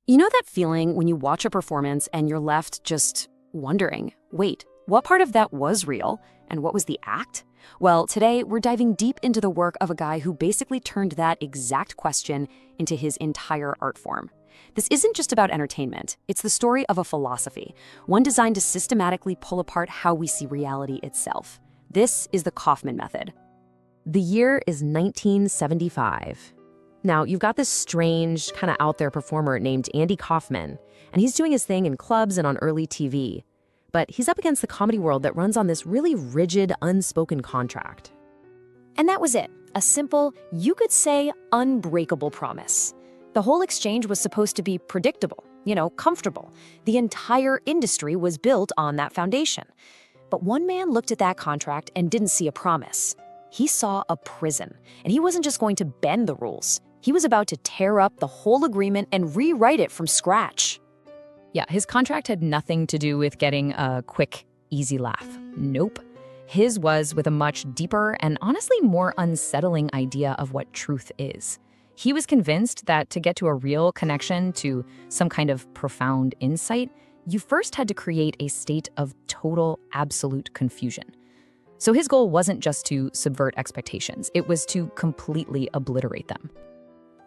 You know that feeling when you watch a performance and you're left just wondering, wait, what part of that was real and what was the act? Well, today we're diving deep into the work of a guy who basically turned that exact question into his entire art form. This isn't just about entertainment, it's the story of a philosophy, one designed to systematically pull apart how we see reality itself. This is the Kaufman Method. The year is 1975. Now, you've got this strange, kind of out there performer named Andy Kaufman, and he's doing his thing in clubs and on early TV. But he's up against the comedy world that runs on this really rigid, unspoken contract. And that was it. A simple, you could say, unbreakable promise. The whole exchange was supposed to be predictable, comfortable. The entire industry was built on that foundation. But one man looked at that contract and didn't see a promise. He saw a prison, and he wasn't just going to bend the rules. He was about to tear up the whole agreement and rewrite it from scratch. Yeah, his contract had nothing to do with getting a quick, easy laugh. Nope. His was with a much deeper and honestly more unsettling idea of what truth is. He was convinced that to get to a real connection, to some kind of profound insight, you first had to create a state of total, absolute confusion. So his goal wasn't just to subvert expectations, it was to completely obliterate them.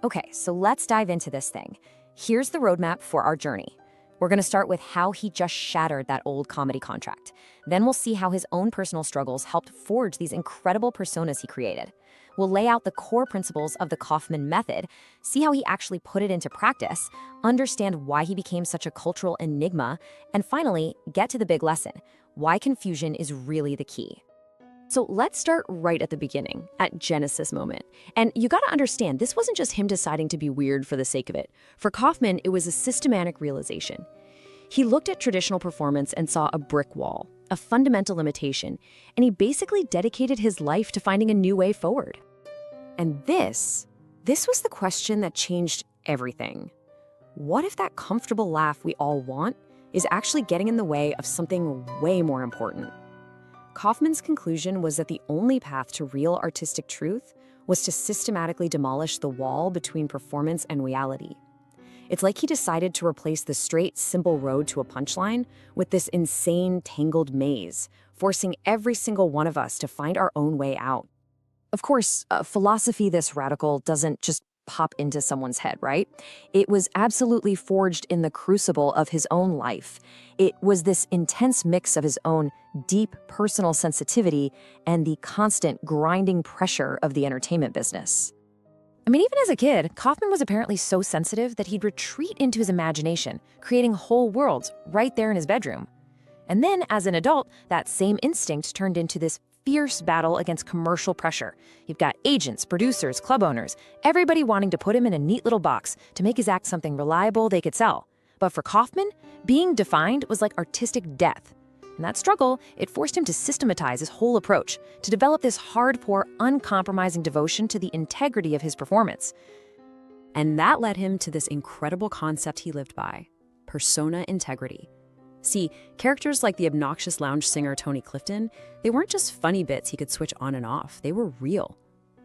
Okay, so let's dive into this thing. Here's the roadmap for our journey. We're going to start with how he just shattered that old comedy contract. Then we'll see how his own personal struggles helped forge these incredible personas he created. We'll lay out the core principles of the Kaufman Method, see how he actually put it into practice, understand why he became such a cultural enigma, and finally, get to the big lesson, why confusion is really the key. So let's start right at the beginning, at Genesis moment. And you gotta understand, this wasn't just him deciding to be weird for the sake of it. For Kaufman, it was a systematic realization. He looked at traditional performance and saw a brick wall, a fundamental limitation, and he basically dedicated his life to finding a new way forward. And this was the question that changed everything. What if that comfortable laugh we all want is actually getting in the way of something way more important? Kaufman's conclusion was that the only path to real artistic truth was to systematically demolish the wall between performance and reality. It's like he decided to replace the straight, simple road to a punchline with this insane, tangled maze, forcing every single one of us to find our own way out. Of course, philosophy this radical doesn't just pop into someone's head, right? It was absolutely forged in the crucible of his own life. It was this intense mix of his own deep personal sensitivity and the constant grinding pressure of the entertainment business. I mean, even as a kid, Kaufman was apparently so sensitive that he'd retreat into his imagination, creating whole worlds right there in his bedroom. And then, as an adult, that same instinct turned into this fierce battle against commercial pressure. You've got agents, producers, club owners, everybody wanting to put him in a neat little box to make his act something reliable they could sell. But for Kaufman, being defined was like artistic death. In that struggle, it forced him to systematize his whole approach, to develop this hardcore, uncompromising devotion to the integrity of his performance. And that led him to this incredible concept he lived by: persona integrity. See, characters like the obnoxious lounge singer Tony Clifton, they weren't just funny bits he could switch on and off, they were real.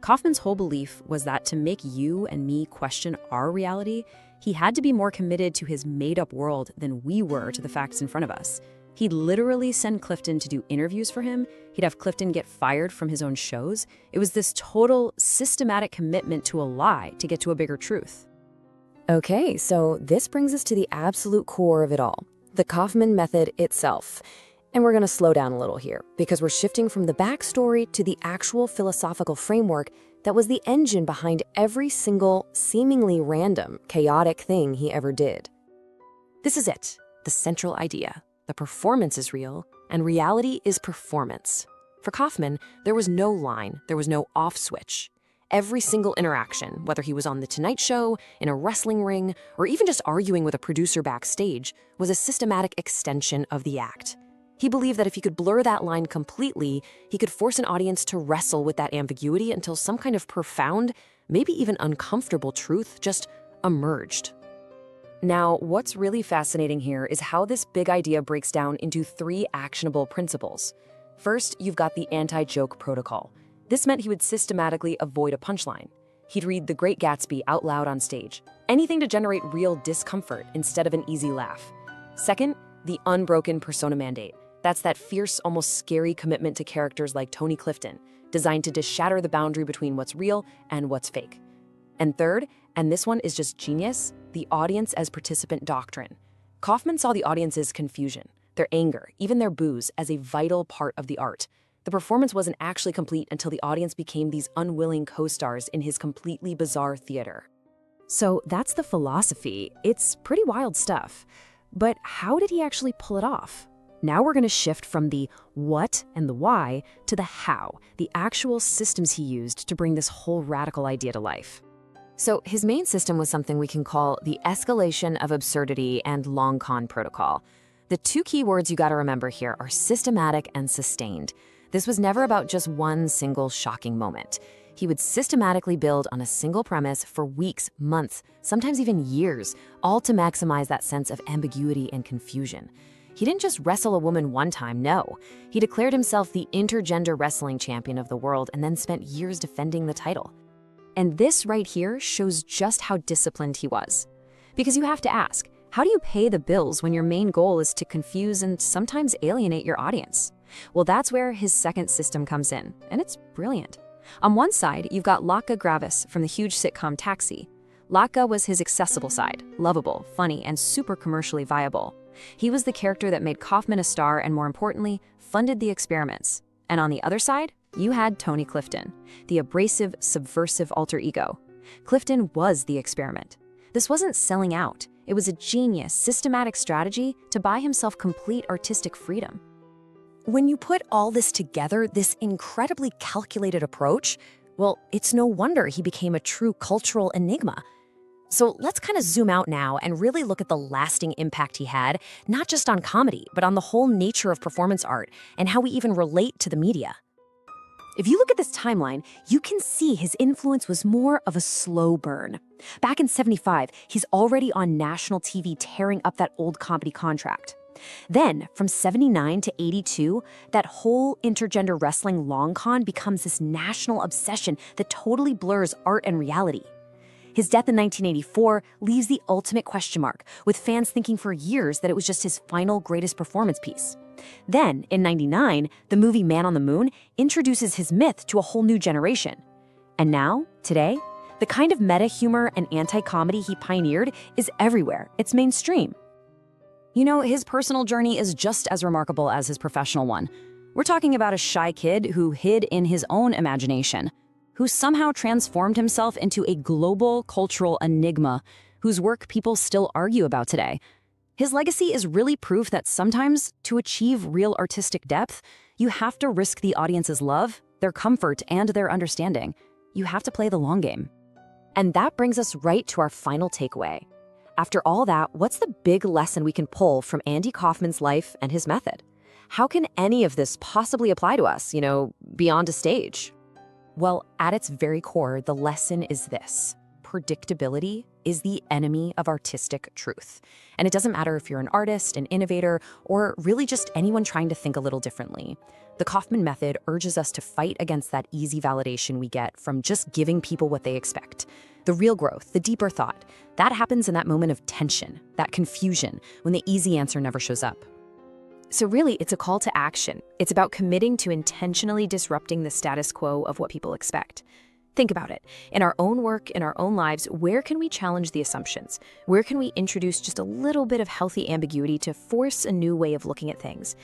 Kaufman's whole belief was that to make you and me question our reality, he had to be more committed to his made-up world than we were to the facts in front of us. He'd literally send Clifton to do interviews for him. He'd have Clifton get fired from his own shows. It was this total, systematic commitment to a lie to get to a bigger truth. Okay, so this brings us to the absolute core of it all, the Kaufman Method itself. And we're going to slow down a little here, because we're shifting from the backstory to the actual philosophical framework that was the engine behind every single, seemingly random, chaotic thing he ever did. This is it, the central idea. The performance is real, and reality is performance. For Kaufman, there was no line, there was no off switch. Every single interaction, whether he was on The Tonight Show, in a wrestling ring, or even just arguing with a producer backstage, was a systematic extension of the act. He believed that if he could blur that line completely, he could force an audience to wrestle with that ambiguity until some kind of profound, maybe even uncomfortable truth just emerged. Now, what's really fascinating here is how this big idea breaks down into 3 actionable principles. First, you've got the anti-joke protocol. This meant he would systematically avoid a punchline. He'd read The Great Gatsby out loud on stage, anything to generate real discomfort instead of an easy laugh. Second, the Unbroken Persona Mandate. That's that fierce, almost scary commitment to characters like Tony Clifton, designed to shatter the boundary between what's real and what's fake. And third, and this one is just genius, the audience as participant doctrine. Kaufman saw the audience's confusion, their anger, even their boos as a vital part of the art. The performance wasn't actually complete until the audience became these unwilling co-stars in his completely bizarre theater. So that's the philosophy. It's pretty wild stuff. But how did he actually pull it off? Now we're going to shift from the what and the why to the how, the actual systems he used to bring this whole radical idea to life. So his main system was something we can call the Escalation of Absurdity and long con protocol. The two key words you got to remember here are systematic and sustained. This was never about just one single shocking moment. He would systematically build on a single premise for weeks, months, sometimes even years, all to maximize that sense of ambiguity and confusion. He didn't just wrestle a woman one time, no. He declared himself the intergender wrestling champion of the world and then spent years defending the title. And this right here shows just how disciplined he was. Because you have to ask, how do you pay the bills when your main goal is to confuse and sometimes alienate your audience? Well, that's where his second system comes in, and it's brilliant. On one side, you've got Latka Gravis from the huge sitcom Taxi. Latka was his accessible side, lovable, funny, and super commercially viable. He was the character that made Kaufman a star and, more importantly, funded the experiments. And on the other side, you had Tony Clifton, the abrasive, subversive alter ego. Clifton was the experiment. This wasn't selling out. It was a genius, systematic strategy to buy himself complete artistic freedom. When you put all this together, this incredibly calculated approach, well, it's no wonder he became a true cultural enigma. So let's kind of zoom out now and really look at the lasting impact he had, not just on comedy, but on the whole nature of performance art and how we even relate to the media. If you look at this timeline, you can see his influence was more of a slow burn. Back in '75, he's already on national TV tearing up that old comedy contract. Then, from '79 to '82, that whole intergender wrestling long con becomes this national obsession that totally blurs art and reality. His death in 1984 leaves the ultimate question mark, with fans thinking for years that it was just his final greatest performance piece. Then, in '99, the movie Man on the Moon introduces his myth to a whole new generation. And now, today, the kind of meta-humor and anti-comedy he pioneered is everywhere. It's mainstream. You know, his personal journey is just as remarkable as his professional one. We're talking about a shy kid who hid in his own imagination, who somehow transformed himself into a global cultural enigma whose work people still argue about today. His legacy is really proof that sometimes, to achieve real artistic depth, you have to risk the audience's love, their comfort, and their understanding. You have to play the long game. And that brings us right to our final takeaway. After all that, what's the big lesson we can pull from Andy Kaufman's life and his method? How can any of this possibly apply to us, beyond a stage? Well, at its very core, the lesson is this. Predictability is the enemy of artistic truth. And it doesn't matter if you're an artist, an innovator, or really just anyone trying to think a little differently. The Kaufman Method urges us to fight against that easy validation we get from just giving people what they expect. The real growth, the deeper thought, that happens in that moment of tension, that confusion, when the easy answer never shows up. So really, it's a call to action. It's about committing to intentionally disrupting the status quo of what people expect. Think about it. In our own work, in our own lives, where can we challenge the assumptions? Where can we introduce just a little bit of healthy ambiguity to force a new way of looking at things?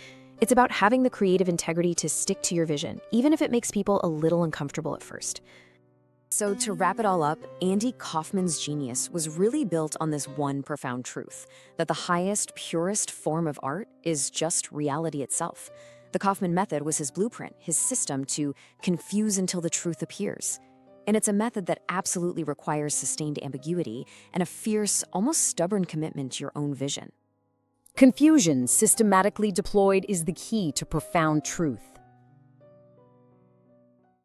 It's about having the creative integrity to stick to your vision, even if it makes people a little uncomfortable at first. So to wrap it all up, Andy Kaufman's genius was really built on this one profound truth, that the highest, purest form of art is just reality itself. The Kaufman Method was his blueprint, his system to confuse until the truth appears. And it's a method that absolutely requires sustained ambiguity and a fierce, almost stubborn commitment to your own vision. Confusion systematically deployed is the key to profound truth.